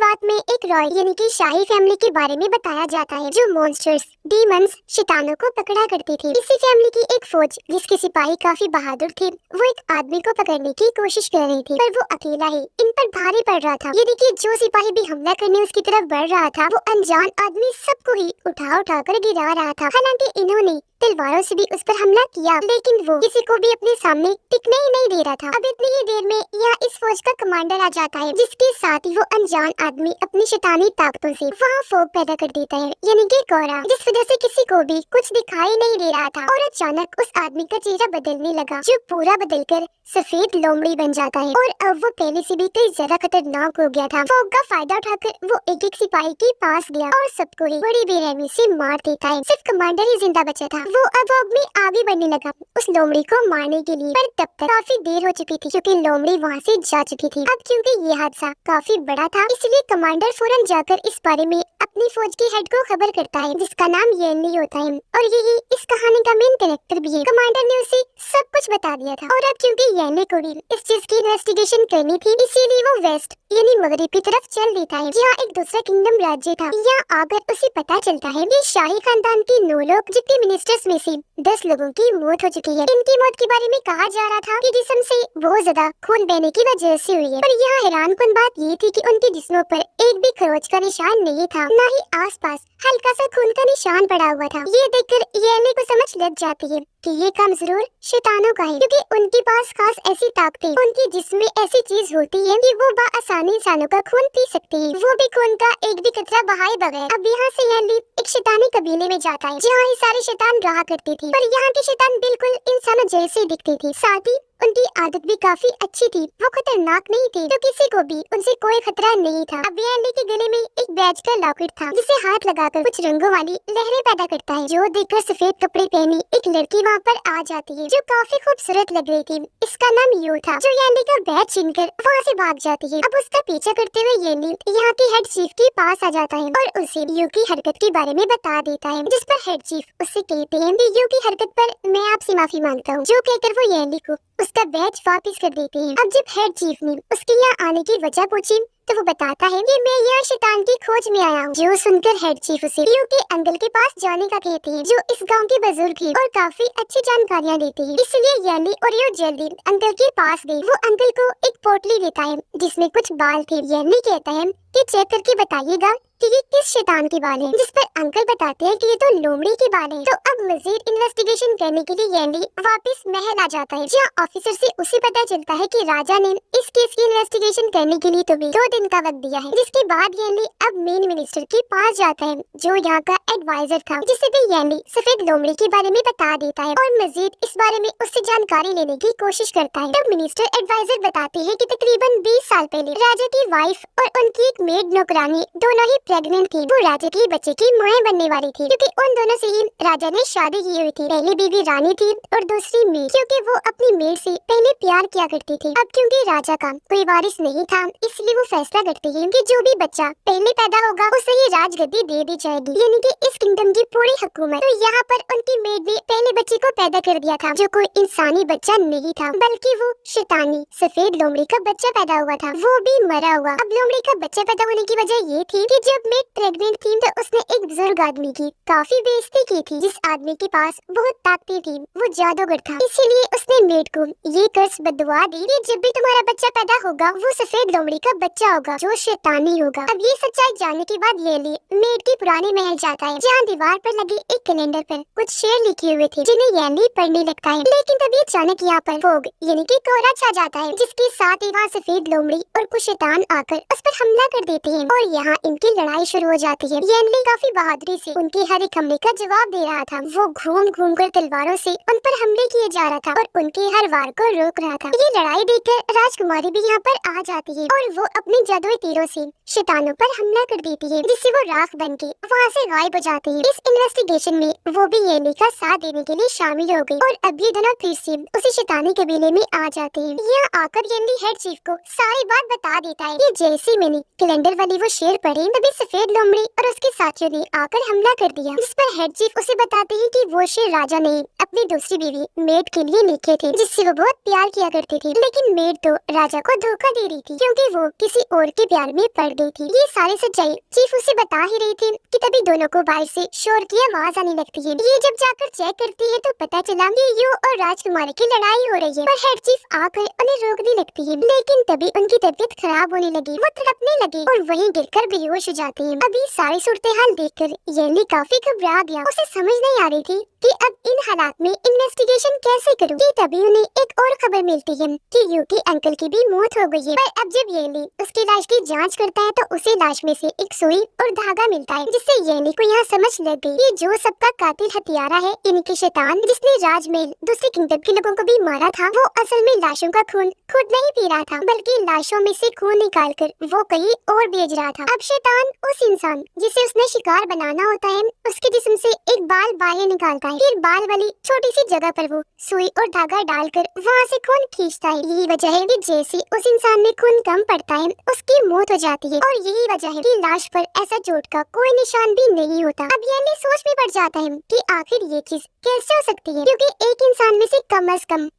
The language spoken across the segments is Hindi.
शुरुआत में एक रॉयल यानी कि शाही फैमिली के बारे में बताया जाता है जो मॉन्स्टर्स, डीमंस, शैतानों को पकड़ा करती थी। इसी फैमिली की एक फौज जिसके सिपाही काफी बहादुर थे, वो एक आदमी को पकड़ने की कोशिश कर रही थी, पर वो अकेला ही इन पर भारी पड़ रहा था। यानी कि जो सिपाही भी हमला करने उसकी तरफ बढ़ रहा था, वो अनजान आदमी सबको ही उठा उठा कर गिरा रहा था। हालांकि इन्होंने तलवारों से भी उस पर हमला किया, लेकिन वो किसी को भी अपने सामने टिकने ही नहीं दे रहा था। अब इतनी ही देर में यहाँ इस फौज का कमांडर आ जाता है, जिसके साथ ही वो अनजान आदमी अपनी शैतानी ताकतों से वहाँ फोग पैदा कर देता है, यानी कि कोहरा, जिस वजह से किसी को भी कुछ दिखाई नहीं दे रहा था। और अचानक उस आदमी का चेहरा बदलने लगा, जो पूरा बदलकर सफेद लोमड़ी बन जाता है, और अब वो पहले से भी कई ज्यादा खतरनाक हो गया था। फोग का फायदा उठाकर वो एक एक सिपाही के पास गया और सबको ही बड़ी बेरहमी से मार देता है। सिर्फ कमांडर ही जिंदा बचा था। वो अब में आगे बढ़ने लगा उस लोमड़ी को मारने के लिए, पर तब तक काफी देर हो चुकी थी क्योंकि लोमड़ी वहाँ से जा चुकी थी। अब क्योंकि ये हादसा काफी बड़ा था, इसलिए कमांडर फौरन जाकर इस बारे में अपनी फौज के हेड को खबर करता है, जिसका नाम येनली होता है, और यही इस कहानी का मेन कैरेक्टर भी है। कमांडर ने उसे सब कुछ बता दिया था, और अब क्योंकि येनली को भी इस चीज की इन्वेस्टिगेशन करनी थी, इसीलिए वो वेस्ट यानी मगरिब की तरफ चल देता है, जहाँ एक दूसरा किंगडम राज्य था। यहाँ आकर उसे पता चलता है कि शाही खानदान के 9 लोग जितने मिनिस्टर्स में से 10 लोगों की मौत हो चुकी है। इनकी मौत के बारे में कहा जा रहा था कि जिस्म से बहुत ज्यादा खून बहने की वजह से हुई है, पर यहाँ हैरानकुन बात ये थी कि उनके जिस्मों पर एक भी खरोच का निशान नहीं था, न ही आसपास हल्का सा खून का निशान पड़ा हुआ था। ये देखकर येली को समझ लग जाती है कि ये काम जरूर शैतानों का है, क्योंकि उनके पास खास ऐसी ताकतें, उनके जिस्म में ऐसी चीज होती है कि वो आसानी इंसानों का खून पी सकते हैं, वो भी खून का एक भी कतरा बहाए बगैर। अब यहाँ से येली एक शैतानी कबीले में जाता है, जहाँ ही सारे शैतान रहा करते थे, पर यहाँ के शैतान बिल्कुल इंसानों जैसे दिखते थे। साथ ही उनकी आदत भी काफी अच्छी थी, वो खतरनाक नहीं थे, तो किसी को भी उनसे कोई खतरा नहीं था। अब येली के गले में एक बैज का लॉकेट था, जिसे हाथ लगाकर कुछ रंगों वाली लहरें पैदा करता है, जो देखकर सफेद कपड़े पहनी एक लड़की वहाँ पर आ जाती है, जो काफी खूबसूरत लग रही थी। इसका नाम यू था, जो येली का बैज छीनकर वहाँ से भाग जाती है। अब उसका पीछा करते हुए येली यहाँ के हेड चीफ के पास आ जाता है और उसे यू की हरकत के बारे में बता देता है, जिस पर हेड चीफ उससे कहते हैं कि यू की हरकत पर मैं आपसे माफी मांगता हूँ, जो कहकर वो येली को उसका बैज वापस कर देते हैं। अब जब हेड चीफ ने उसके यहाँ आने की वजह पूछी, तो वो बताता है कि मैं यहाँ शैतान की खोज में आया हूँ। जो सुनकर हेड चीफ उसे यू के अंकल के पास जाने का कहते हैं, जो इस गांव के बुजुर्ग हैं और काफी अच्छी जानकारियाँ देते हैं। इसलिए येली और यू जल्दी अंकल के पास गई। वो अंकल को एक पोटली देता है जिसमें कुछ बाल थे। येली कहता है कि चेक करके बताइएगा कि ये किस शैतान के बाल हैं, जिस पर अंकल बताते हैं कि ये तो लोमड़ी के बाल हैं। तो अब मजीद इन्वेस्टिगेशन करने के लिए येली वापस महल आ जाता है, जहाँ ऑफिसर से उसे पता चलता है कि राजा ने इस केस की इन्वेस्टिगेशन करने के लिए तुम्हें 2 दिन का वक्त दिया है। जिसके बाद येली अब मेन मिनिस्टर के पास जाता है, जो यहाँ का एडवाइजर था, जिसे भी येली सफेद लोमड़ी के बारे में बता देता है और मजीद इस बारे में उससे जानकारी लेने की कोशिश करता है। तब मिनिस्टर एडवाइजर बताते हैं कि तकरीबन 20 साल पहले राजा की वाइफ और उनकी एक मेड नौकरानी दोनों ही प्रेग्नेंट थी। वो राजा के बच्चे की मां बनने वाली थी, क्योंकि उन दोनों से ही राजा ने शादी की हुई थी। पहली बीवी रानी थी और दूसरी मेड, क्योंकि वो अपनी मेड से पहले प्यार किया करती थी। अब क्योंकि राजा का कोई वारिस नहीं था, इसलिए वो फैसला करते हैं कि जो भी बच्चा पहले पैदा होगा उसे ही राजगद्दी दे दी जाएगी, यानी कि इस किंगडम की पूरी हुकूमत। तो यहाँ पर उनकी मेड ने पहले बच्चे को पैदा कर दिया था, जो कोई इंसानी बच्चा नहीं था, बल्कि वो शैतानी सफेद लोमड़ी का बच्चा पैदा हुआ था, वो भी मरा हुआ। अब लोमड़ी का बच्चा पैदा होने की वजह ये थी कि जब मेड प्रेग्नेंट थी तो उसने एक बुजुर्ग आदमी की काफी बेइज्जती की थी, जिस आदमी के पास बहुत ताकतें थी, वो जादूगर था। इसीलिए उसने मेड को ये कर्ज बदवा दी कि जब भी तुम्हारा बच्चा पैदा होगा वो सफेद लोमड़ी का बच्चा होगा, जो शैतानी होगा। अब ये सच्चाई जानने के बाद येली मेड की पुरानी महल जाता है, जहाँ दीवार पर लगे एक कैलेंडर पर कुछ शेर लिखे हुए थे, जिन्हें येली पढ़ने लगता है। लेकिन तभी अचानक यहाँ पर फोग यानी कि कोहरा छा जाता है, जिसके साथ ही वहाँ सफेद लोमड़ी और कुछ शैतान आकर उस पर हमला कर देते हैं और यहाँ इनकी लड़ाई शुरू हो जाती है। येली काफी बहादुरी से उनके हर एक हमले का जवाब दे रहा था। वो घूम घूम कर तलवारों से उन पर हमले किए जा रहा था और उनके हर वार को रोक रहा था। ये लड़ाई देखकर राजकुमारी भी यहाँ पर आ जाती है और वो अपने जादुई तीरों से शैतानों पर हमला कर देती है, जिससे वो राख बनके वहाँ से गायब हो जाती है। इस इन्वेस्टिगेशन में वो भी येली का साथ देने के लिए शामिल हो गई और अब ये दोनों फिर से उसी शैतानी कबीले में आ जाते हैं। यहाँ आकर येली हेड चीफ को सारी बात बता देता है कि जैसे मैंने कैलेंडर वाली वो शेर पढ़े, तभी सफेद लोमड़ी और उसके साथियों ने आकर हमला कर दिया, जिस पर हेड चीफ उसे बताते हैं कि वो शेर राजा ने अपनी दूसरी बीवी मेड के लिए लिखे थे, जिससे वो बहुत प्यार किया करती थी। लेकिन मेड तो राजा को धोखा दे रही थी, क्योंकि वो किसी और के प्यार में पड़ गई थी। ये सारी सच्चाई चीफ उसे बता ही रही थी कि तभी दोनों को बाहर से शोर की आवाज आने लगती है। ये जब जाकर चेक करती है तो पता चला कि यू और राजकुमारी की लड़ाई हो रही है, पर हेड चीफ आकर उन्हें रोकने लगती है। लेकिन तभी उनकी तबीयत खराब होने लगी, वो तड़पने लगी और वहीं गिरकर बेहोश हो जाती है। अभी सारी सूरत हाल देखकर येली काफी घबरा गया। उसे समझ नहीं आ रही थी कि अब इन हालात में इन्वेस्टिगेशन कैसे करूं। कि तभी उन्हें एक और खबर मिलती है कि यू के अंकल की भी मौत हो गई है। पर अब जब येली उसकी लाश की जांच करता है तो उसे लाश में से एक सुई और धागा मिलता है, जिससे येली को यहाँ समझ लग गई कि जो सबका कातिल हत्यारा है, इनकी शैतान जिसने राजमहल दूसरे किंगडम के लोगों को भी मारा था, वो असल में लाशों का खून खुद नहीं पी रहा था, बल्कि लाशों में से खून निकाल कर वो कहीं और भेज रहा था। अब शैतान उस इंसान जिसे उसने शिकार बनाना होता है, उसके जिस्म से एक बाल बाहर निकालता है, फिर बाल वाली छोटी सी जगह पर वो सुई और धागा डालकर वहाँ से खून खींचता है। यही वजह है कि जैसे उस इंसान में खून कम पड़ता है, उसकी मौत हो जाती है। और यही वजह है कि लाश पर ऐसा चोट का कोई निशान भी नहीं होता। अब ये सोच में पड़ जाता है कि आखिर ये चीज कैसे हो सकती है, क्योंकि एक इंसान में से कम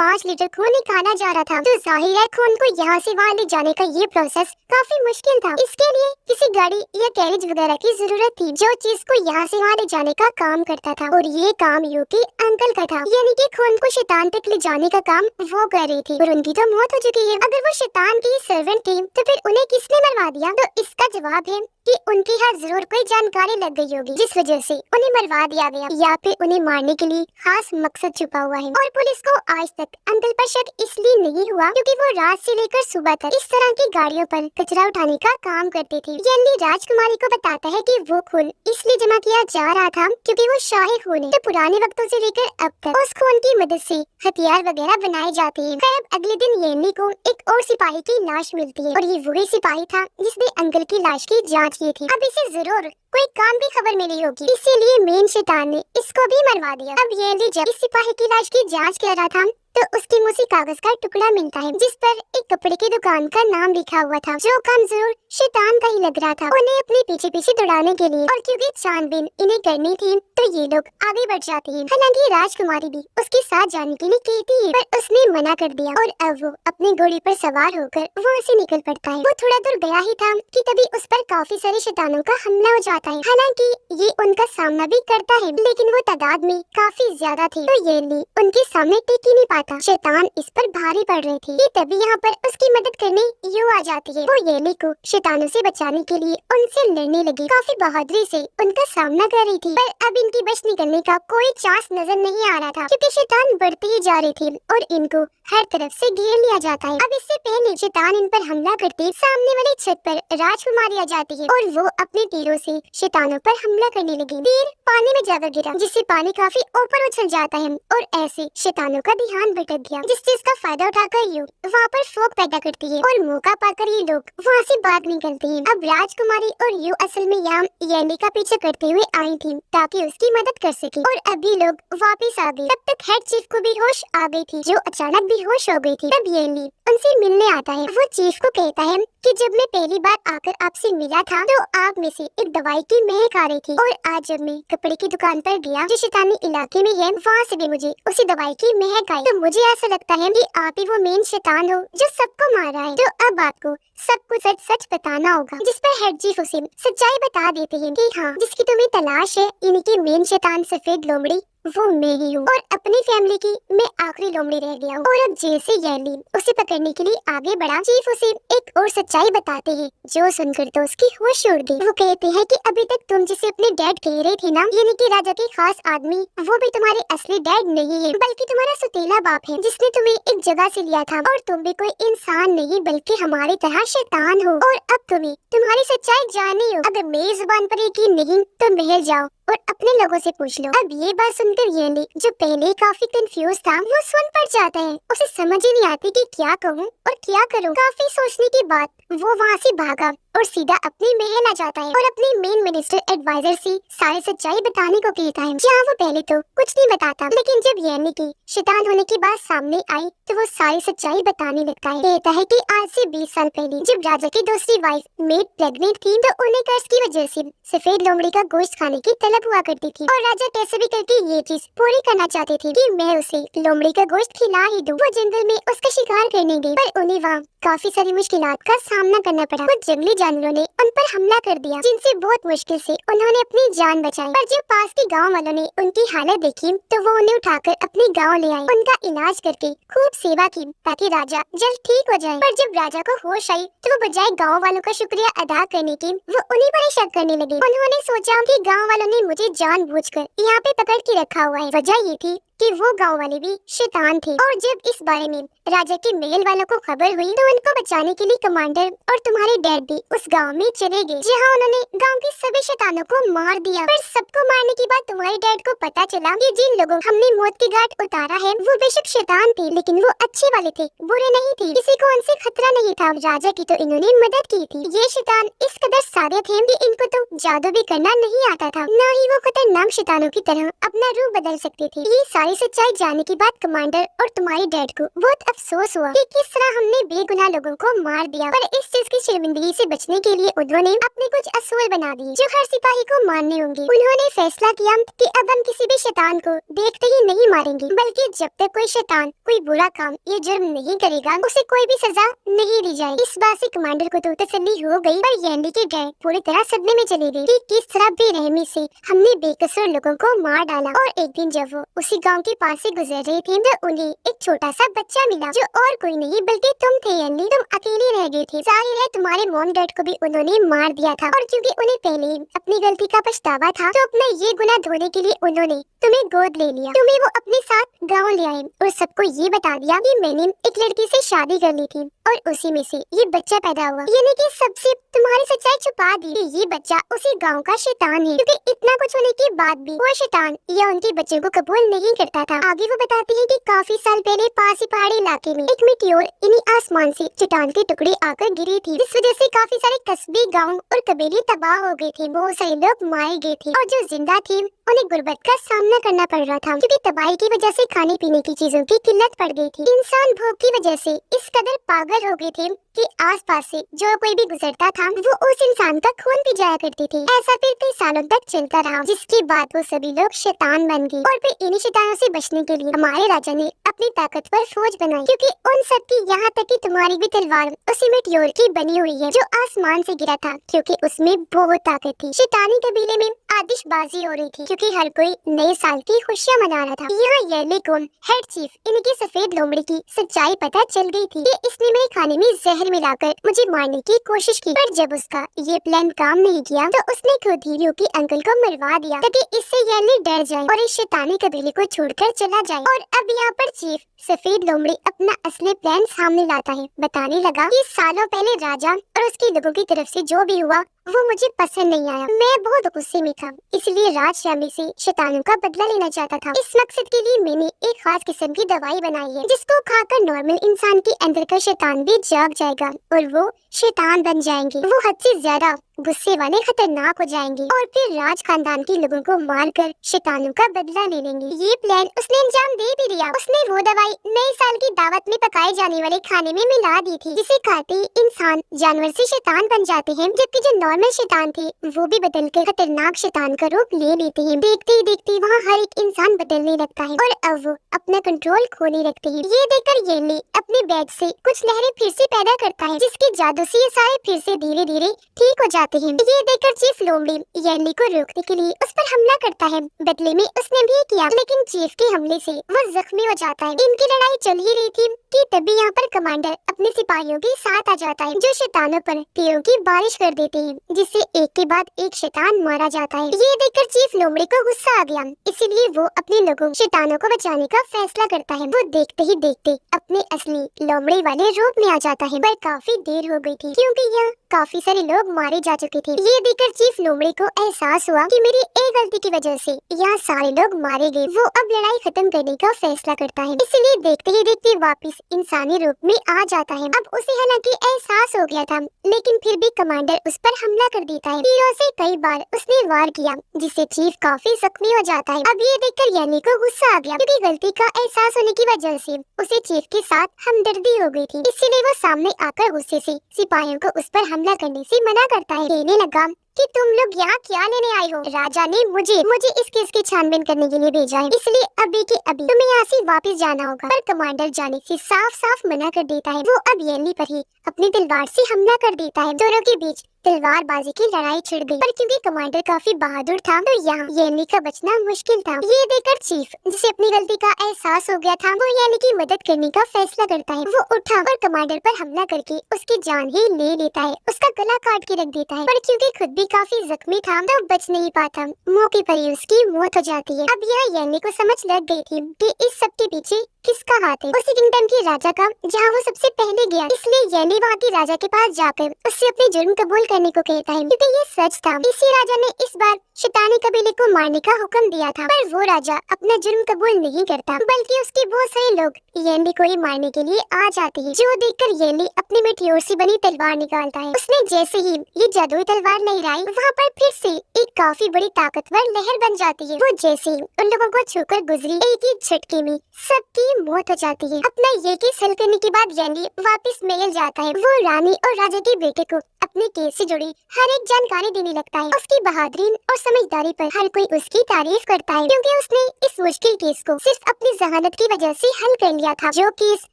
5 लीटर खून निकाला जा रहा था, तो जाहिर है खून को यहाँ से वहाँ ले जाने का ये प्रोसेस काफी मुश्किल था। इसके लिए किसी गाड़ी या कैरेज वगैरह की जरूरत थी, जो चीज को यहाँ से वहाँ ले जाने का काम करता था, और ये काम यू के अंकल का था। यानी कि खून को शैतान तक ले जाने का काम वो कर रही थी, और उनकी तो मौत हो चुकी है। अगर वो शैतान की सर्वेंट थी तो फिर उन्हें किसने मरवा दिया? तो इसका जवाब है कि उनके यहाँ जरूर कोई जानकारी लग गई होगी, जिस वजह से उन्हें मरवा दिया गया, या फिर उन्हें मारने के लिए खास मकसद छुपा हुआ है। और पुलिस को आज तक अंकल पर शक इसलिए नहीं हुआ क्योंकि वो रात से लेकर सुबह तक इस तरह की गाड़ियों पर कचरा उठाने का काम करते थे। यानी राजकुमारी को बताता है कि वो खून इसलिए जमा किया जा रहा था क्योंकि वो शाही खून है, तो पुराने वक्तों से लेकर अब तक उस खून की मदद से हथियार वगैरह बनाए जाते हैं। खैर अब अगले दिन येनी को एक और सिपाही की लाश मिलती है, और ये वही सिपाही था जिसने अंकल की लाश की जांच की थी। अब इसे जरूर कोई काम की खबर मिली होगी, इसीलिए मेन शैतान ने इसको भी मरवा दिया। अब येली जब इस सिपाही की लाश की जांच कर रहा था तो उसके मुंह से कागज का टुकड़ा मिलता है, जिस पर एक कपड़े की दुकान का नाम लिखा हुआ था, जो काम जरूर शैतान का ही लग रहा था उन्हें अपने पीछे पीछे दौड़ाने के लिए। और क्योंकि छानबीन इन्हें करनी थी तो ये लोग आगे बढ़ जाते हैं। हालांकि राजकुमारी भी उसके साथ जाने के लिए कहती है, पर उसने मना कर दिया, और अब वो अपनी घोड़ी पर सवार होकर वहाँ से निकल पड़ता है। वो थोड़ा दूर गया ही था कि तभी उस पर काफी सारे शैतानों का हमला हो जाता है। हालांकि ये उनका सामना भी करता है, लेकिन वो तादाद में काफी ज्यादा थी, तो येली उनके सामने टिक ही नहीं पाता। शैतान इस पर भारी पड़ रही थी। तभी यहाँ पर उसकी मदद करने यू आ जाती है। वो येली को शैतानों से बचाने के लिए उनसे लड़ने लगी, काफी बहादुरी से उनका सामना कर रही थी। पर अब इनकी बच निकलने का कोई चांस नजर नहीं आ रहा था, क्योंकि शैतान बढ़ती ही जा रही थी और इनको हर तरफ से घेर लिया जाता है। अब इससे पहले शैतान इन पर हमला करते सामने वाली छत पर राजकुमारी आ जाती है, और वो अपने तीरों से शैतानों पर हमला करने लगी। तीर पानी में जाकर गिरा, जिससे पानी काफी ऊपर उछल जाता है, और ऐसे शैतानों का ध्यान भटक गया, जिस चीज का फायदा उठाकर यू वहाँ पर शोक पैदा करती है, और मौका पाकर ये लोग वहाँ से भाग निकलते हैं। अब राजकुमारी और यू असल में यहाँ येली का पीछे करते हुए आई थी ताकि उसकी मदद कर सके, और अभी लोग वापस आ गए। तब तक हेड चीफ को भी होश आ गई थी, जो अचानक बेहोश हो गई थी। तब येली उनसे मिलने आता है। वो चीफ को कहता है कि जब मैं पहली बार आकर आपसे मिला था तो आप में से एक दवाई की महक आ रही थी, और आज जब मैं कपड़े की दुकान पर गया जो शैतानी इलाके में है, वहाँ से भी मुझे उसी दवाई की महक आई। तो मुझे ऐसा लगता है कि आप ही वो मेन शैतान हो जो सबको मार रहा है। तो अब आपको सब कुछ सच सच बताना होगा, जिस पर हेड चीफ उसे सच्चाई बता देते हैं कि हाँ, जिसकी तुम्हें तलाश है, इनकी मेन शैतान सफेद लोमड़ी वो मैं ही हूँ, और अपनी फैमिली की मैं आखिरी लोमड़ी रह गया हूँ। और अब जैसे येली उसे पकड़ने के लिए आगे बढ़ा, चीफ उसे एक और सच्चाई बताते हैं, जो सुनकर तो उसकी होश उड़ गई। वो कहते हैं कि अभी तक तुम जिसे अपने डैड कह रहे थे ना, यानी कि राजा के खास आदमी, वो भी तुम्हारे असली डैड नहीं है, बल्कि तुम्हारा सुतीला बाप है, जिसने तुम्हें एक जगह से लिया था, और तुम भी कोई इंसान नहीं बल्कि हमारी तरह शैतान हो, और अब तुम्हें तुम्हारी सच्चाई जाननी हो। अगर मेरी जुबान पर यकीन नहीं तो महल जाओ और अपने लोगों से पूछ लो। अब ये बात सुनकर येली, जो पहले काफी कंफ्यूज था, वो सुन पड़ जाता है। उसे समझ ही नहीं आती कि क्या कहूँ और क्या करूँ। काफी सोचने के बाद वो वहाँ से भागा और सीधा अपने महल आ जाता है, और अपने मेन मिनिस्टर एडवाइजर से सारी सच्चाई बताने को कहता है। जहाँ वो पहले तो कुछ नहीं बताता, लेकिन जब येली की शैतान होने की बात सामने आई तो वो सारी सच्चाई बताने लगता है। कहता है कि आज से 20 साल पहले जब राजा की दूसरी वाइफ मेड प्रेग्नेंट थी, तो उन्हें कर्ज की वजह से सफेद लोमड़ी का गोश्त खाने की तलब हुआ करती थी, और राजा कैसे भी करके ये चीज पूरी करना चाहते थे कि मैं उसे लोमड़ी का गोश्त खिला ही दूं। वो जंगल में उसका शिकार करने गई, पर उन्हें वहाँ काफी सारी मुश्किलात का सामना करना पड़ा। कुछ जंगली जानवरों ने उन पर हमला कर दिया, जिनसे बहुत मुश्किल से उन्होंने अपनी जान बचाई। पर जब पास के गाँव वालों ने उनकी हालत देखी तो वो उन्हें उठाकर अपने गाँव ले आए, उनका इलाज करके खूब सेवा की ताकि राजा जल्द ठीक हो जाए। पर जब राजा को होश आई तो वो बजाय गाँव वालों का शुक्रिया अदा करने की वो उन्हीं पर ही शक करने लगे। उन्होंने सोचा कि गाँव वालों ने मुझे जानबूझकर यहाँ पे पकड़ के रखा हुआ है। वजह ये थी कि वो गांव वाले भी शैतान थे। और जब इस बारे में राजा के महल वालों को खबर हुई तो उनको बचाने के लिए कमांडर और तुम्हारे डैड भी उस गांव में चले गए, जहां उन्होंने गांव के सभी शैतानों को मार दिया। पर सबको मारने के बाद तुम्हारे डैड को पता चला कि जिन लोगों हमने मौत की घाट उतारा है वो बेशक शैतान थे, लेकिन वो अच्छे वाले थे, बुरे नहीं थे। किसी को उनसे खतरा नहीं था। राजा की तो इन्होंने मदद की थी। ये शैतान इस कदर सादे थे कि इनको तो जादू भी करना नहीं आता था, न ही वो खतरनाक शैतानों की तरह अपना रूप बदल सकते थे। ये सारी सच्चाई जानने के बाद कमांडर और तुम्हारे डैड को बहुत अफसोस हुआ कि किस तरह हमने बेगुनाह लोगों को मार दिया। पर इस चीज की शर्मिंदगी से बचने के लिए उन्होंने अपने कुछ असूल बना दिए जो हर सिपाही को मानने होंगे। उन्होंने फैसला किया कि अब हम किसी भी शैतान को देखते ही नहीं मारेंगे, बल्कि जब तक कोई शैतान कोई बुरा काम या जुर्म नहीं करेगा उसे कोई भी सजा नहीं दी जाए। इस बात से कमांडर को तो तसल्ली हो गई, पर यैंडी के डैड पूरी तरह सदमे में चले गए कि किस तरह बेरहमी से हमने बेकसूर लोगों को मार डाला। और एक दिन जब वो उसी गाँव के पास से गुजर रहे थे तो उन्हें एक छोटा सा बच्चा मिला जो और कोई नहीं बल्कि तुम थे यैंडी। तुम अकेले रह गए थे। जाहिर है तुम्हारे मॉम डैड को भी उन्होंने मार दिया था, और क्योंकि उन्हें पहले ही अपनी गलती का पछतावा था तो अपना ये गुनाह धोने के लिए उन्होंने तुम्हें गोद ले लिया। तुम्हें वो अपने साथ गाँव ले आए और सबको ये बता दिया कि मैंने एक लड़की से शादी कर ली थी और उसी में से ये बच्चा पैदा हुआ। यानी कि सबसे तुम्हारी सच्चाई छुपा दी कि ये बच्चा उसी गांव का शैतान है, क्योंकि इतना कुछ होने के बाद भी वो शैतान या उनके बच्चों को कबूल नहीं करता था। आगे वो बताती है कि काफी साल पहले पास ही पहाड़ी इलाके में एक मीटियोर इन्हीं आसमान से चट्टान के टुकड़े आकर गिरी थी, जिस वजह से काफी सारे कस्बे, गाँव और कबीले तबाह हो गए थे। बहुत सारे लोग मारे गए थे और जो जिंदा थे उन्हें गुर्बत का सामना करना पड़ रहा था, क्योंकि तबाही की वजह से खाने पीने की चीजों की किल्लत पड़ गई थी। इंसान भूख की वजह से इस कदर पागल हो गए थे कि आसपास से जो कोई भी गुजरता था वो उस इंसान का खून पी जाया करते थे। ऐसा फिर कई सालों तक चलता रहा, जिसके बाद वो सभी लोग शैतान बन गए। और फिर इन्हीं शैतानों से बचने के लिए हमारे राजा ने अपनी ताकतवर फौज बनाई, क्योंकि उन सब की यहाँ तक कि तुम्हारी भी तलवार उसी मीटियोर की बनी हुई है जो आसमान से गिरा था, क्योंकि उसमें बहुत ताकत थी। शैतानी कबीले में आतिशबाजी हो रही थी क्योंकि हर कोई नए साल की खुशियाँ मना रहा था। यहाँ येले कौन हेड चीफ इनकी सफेद लोमड़ी की सच्चाई पता चल गई थी कि इसने मेरे खाने में जहर मिलाकर मुझे मारने की कोशिश की। पर जब उसका ये प्लान काम नहीं किया तो उसने खुद ही रू के अंकल को मरवा दिया ताकि इससे येले डर जाए और इस शैतानी कबीले को छोड़कर चला जाए। और अब यहाँ पर चीफ सफेद लोमड़ी अपना असली प्लान सामने लाता है। बताने लगा कि सालों पहले राजा और उसके लोगों की तरफ से जो भी हुआ वो मुझे पसंद नहीं आया। मैं बहुत गुस्से में था, इसलिए राज फैमिली से शैतानों का बदला लेना चाहता था। इस मकसद के लिए मैंने एक खास किस्म की दवाई बनाई है जिसको खाकर नॉर्मल इंसान के अंदर का शैतान भी जाग जाएगा और वो शैतान बन जाएंगे। वो हद से ज्यादा गुस्से वाले खतरनाक हो जाएंगे और फिर राज खानदान के लोगों को मारकर शैतानों का बदला ले लेंगे। ये प्लान उसने अंजाम दे भी दिया। उसने वो दवाई नए साल की दावत में पकाए जाने वाले खाने में मिला दी थी, जिसे खाते ही इंसान जानवर से शैतान बन जाते हैं, जबकि जो नॉर्मल शैतान थे वो भी बदलकर खतरनाक शैतान का रूप ले लेते हैं। देखते ही देखते वहाँ हर एक इंसान बदलने लगता है और अब वो अपना कंट्रोल खोने लगते हैं। ये देखकर येली अपने बैग से कुछ लहरें फिर से पैदा करता है, जिसके जादू से ये सारे फिर से धीरे धीरे ठीक हो जाते हैं। ये देखकर चीफ लोमड़ी येली को रोकने के लिए उस पर हमला करता है। बदले में उसने भी किया, लेकिन चीफ के हमले से वो जख्मी हो जाता है। इनकी लड़ाई चल ही रही थी कि तभी यहाँ पर कमांडर अपने सिपाहियों के साथ आ जाता है, जो शैतानों पर तीरों की बारिश कर देते हैं, जिससे एक के बाद एक शैतान मारा जाता है। ये देखकर चीफ लोमड़ी को गुस्सा आ गया, इसीलिए वो अपने लोगों शैतानों को बचाने का फैसला करता है। वो देखते ही देखते अपने असली लोमड़ी वाले रूप में आ जाता है, पर काफी देर हो गई थी क्योंकि यहाँ काफी सारे लोग मारे जा चुके थे। ये देखकर चीफ लोमड़ी को एहसास हुआ कि मेरी एक गलती की वजह से यहाँ सारे लोग मारे गए। वो अब लड़ाई खत्म करने का फैसला करता है, इसलिए देखते ही देखते वापस इंसानी रूप में आ जाता है। अब उसे हालांकि एहसास हो गया था, लेकिन फिर भी कमांडर उस पर हमला कर देता है। तीरों से कई बार उसने वार किया, जिससे चीफ काफी जख्मी हो जाता है। अब ये देखकर यानी को गुस्सा आ गया, क्योंकि गलती का एहसास होने की वजह से उसे चीफ के साथ हमदर्दी हो गई थी। इसीलिए वो सामने आकर गुस्से से सिपाहियों को उस पर हमला करने से मना करता है। कहने लगा कि तुम लोग यहाँ क्या लेने आए हो? राजा ने मुझे इस केस की छानबीन करने के लिए भेजा है, इसलिए अभी के अभी तुम्हें यहाँ से वापस जाना होगा। पर कमांडर जाने से साफ साफ मना कर देता है। वो अब येनली पर ही अपनी तलवार से हमला कर देता है। दोनों के बीच तलवारबाजी की लड़ाई छिड़ गई, पर क्योंकि कमांडर काफी बहादुर था तो यहाँ येनली का बचना मुश्किल था। ये देखकर चीफ, जिसे अपनी गलती का एहसास हो गया था, वो येनली की मदद करने का फैसला करता है। वो उठा और कमांडर पर हमला करके उसकी जान ही ले लेता है, उसका गला काट के रख देता है। पर क्योंकि खुद भी काफी जख्मी था तो बच नहीं पाता, मौके पर ही उसकी मौत हो जाती है। अब यह येनली को समझ लग गई थी कि इस सब के पीछे किसका हाथ है, उसी किंगडम के राजा का जहाँ वो सबसे पहले गया। इसलिए येनली वहाँ के राजा के पास जाकर उससे अपने जुर्म कबूल करने को कहता है, क्योंकि ये सच था। इसी राजा ने इस बार शैतानी कबीले को मारने का हुक्म दिया था, पर वो राजा अपना जुर्म कबूल नहीं करता, बल्कि उसके बहुत सारे लोग येनली को ही मारने के लिए आ जाते हैं। जो देखकर येनली अपने मेटियोर से बनी तलवार निकालता है। उसने जैसे ही ये जादुई तलवार लहराई, वहाँ पर फिर से एक काफी बड़ी ताकतवर लहर बन जाती है। वो जैसे ही उन लोगों को छूकर गुजरी, एक ही झटके में सबकी मौत हो जाती है। अपना ये केस हल करने के बाद येनली वापस महल जाता है। वो रानी और राजा के बेटे को अपने केस से जुड़ी हर एक जानकारी देने लगता है। उसकी बहादुरी और समझदारी पर हर कोई उसकी तारीफ करता है, क्योंकि उसने इस मुश्किल केस को सिर्फ अपनी जहानत की वजह से हल कर लिया था। जो केस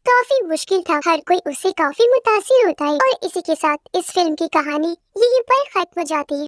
काफी मुश्किल था, हर कोई उससे काफी मुतासिर होता है। और इसी के साथ इस फिल्म की कहानी यहीं पर खत्म हो जाती है।